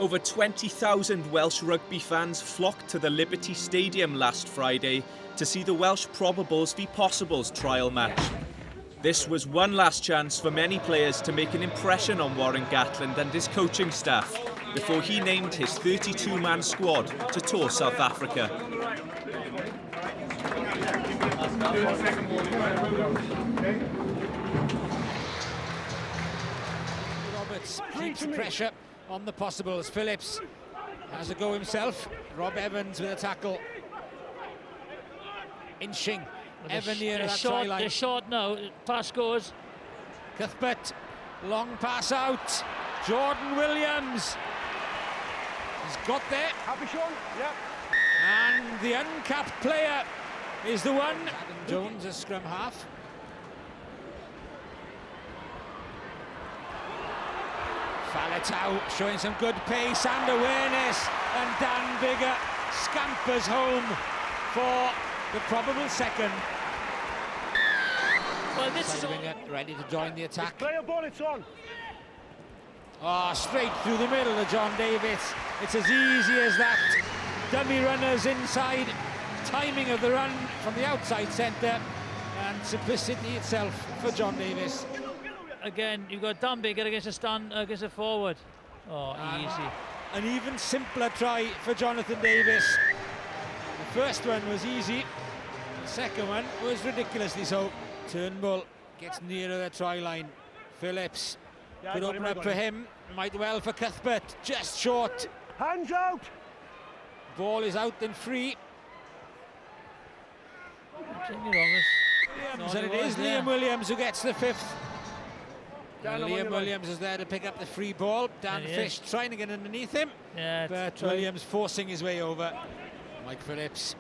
Over 20,000 Welsh rugby fans flocked to the Liberty Stadium last Friday to see the Welsh Probables v Possibles trial match. This was one last chance for many players to make an impression on Warren Gatland and his coaching staff before he named his 32-man squad to tour South Africa. Roberts keeps pressure on the Possibles. Phillips has a go himself. Rob Evans with a tackle. Inching. Ever near that try line. They're short now. Pass goes. Cuthbert. Long pass out. Jordan Williams. He's got there. Happy, Sean? Yep. And the uncapped player is the one. Adam Jones, a scrum half. Faletau showing some good pace and awareness, and Dan Biggar scampers home for the probable second. Well, this is ready to join the attack. Player ball, it's on. Oh, straight through the middle of John Davies. It's as easy as that. Dummy runners inside, timing of the run from the outside centre, and simplicity itself for John Davies. Again, you've got Dan Biggar against a forward. Oh, easy. An even simpler try for Jonathan Davies. The first one was easy. The second one was ridiculously so. Turnbull gets nearer the try line. Phillips could open up for him. Might well for Cuthbert. Just short. Hands out. Ball is out and free. Williams, and it is Liam Williams who gets the fifth. And Liam Williams is there to pick up the free ball. Dan Fish trying to get underneath him, but Williams forcing his way over. Mike Phillips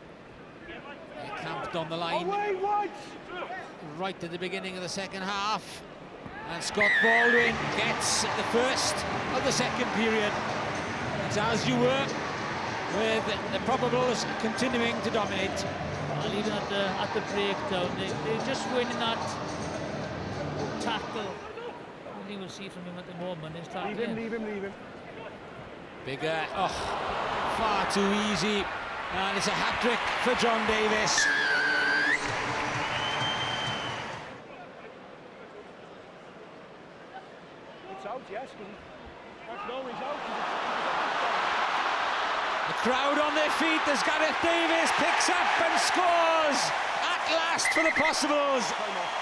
camped on the line right at the beginning of the second half, and Scott Baldwin gets the first of the second period. It's as you were, with the Probables continuing to dominate. Well, even at the breakdown, they're just winning that tackle. You will see from him at the moment. Leave him. Biggar, far too easy, and it's a hat-trick for John Davies. It's out, yes. He's out. The crowd on their feet as Gareth Davies picks up and scores at last for the Possibles.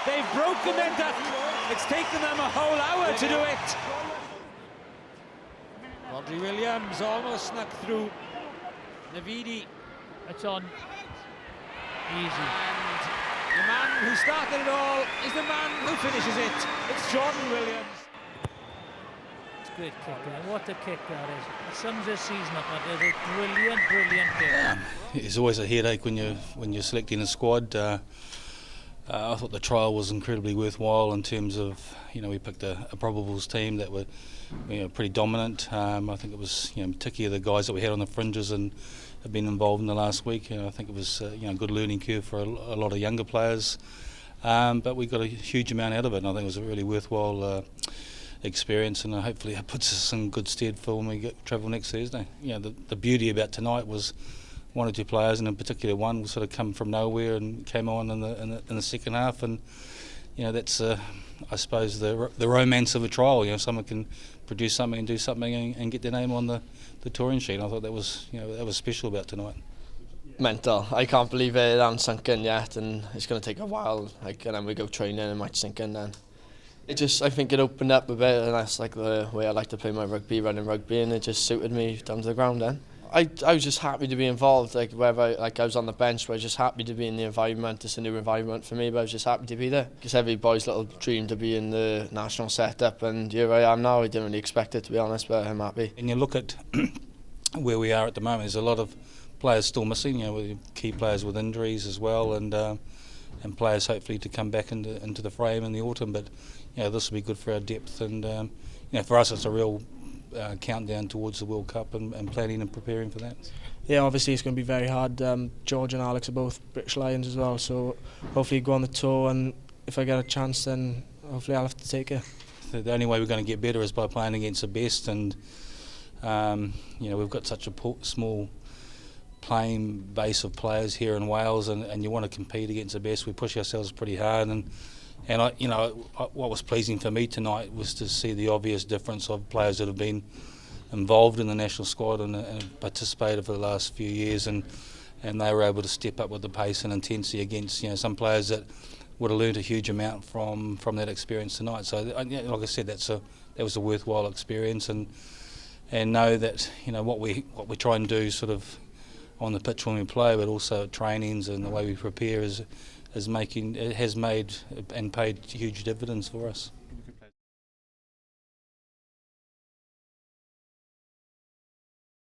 They've broken their duck. It's taken them a whole hour to do it. Rodri Williams almost snuck through. Navidi. It's on. Easy. And the man who started it all is the man who finishes it. It's Jordan Williams. It's a great kick. What a kick that is. It sums this season up. That is a brilliant kick. It's always a headache when you're selecting a squad. I thought the trial was incredibly worthwhile in terms of, we picked a Probables team that were pretty dominant. I think it was particularly the guys that we had on the fringes and have been involved in the last week. I think it was a good learning curve for a lot of younger players, but we got a huge amount out of it, and I think it was a really worthwhile experience, and hopefully it puts us in good stead for when we travel next Thursday. The beauty about tonight was one or two players, and in particular one, sort of come from nowhere and came on in the second half, and that's I suppose the romance of a trial. Someone can produce something and do something and get their name on the touring sheet. I thought that was special about tonight. Mental. I can't believe it hasn't sunk in yet, and it's going to take a while. And then we go training and it might sink in then. I think it opened up a bit, and that's like the way I like to play my rugby, running rugby, and it just suited me down to the ground then. I was just happy to be involved, whether I was on the bench, but I was just happy to be in the environment. It's a new environment for me, but I was just happy to be there. Because every boy's little dream to be in the national setup, and here I am now. I didn't really expect it, to be honest, but I'm happy. And you look at where we are at the moment, there's a lot of players still missing, with key players with injuries as well, and players hopefully to come back into the frame in the autumn. But this will be good for our depth, and for us it's a real countdown towards the World Cup and planning and preparing for that. Yeah, obviously it's going to be very hard. George and Alex are both British Lions as well, so hopefully go on the tour, and if I get a chance then hopefully I'll have to take it. The only way we're going to get better is by playing against the best, and You know, we've got such a small playing base of players here in Wales, and you want to compete against the best. We push ourselves pretty hard, and what was pleasing for me tonight was to see the obvious difference of players that have been involved in the national squad and participated for the last few years, and they were able to step up with the pace and intensity against some players that would have learned a huge amount from that experience tonight. So, like I said, that was a worthwhile experience, and know that what we try and do sort of on the pitch when we play, but also at trainings and the way we prepare has made and paid huge dividends for us.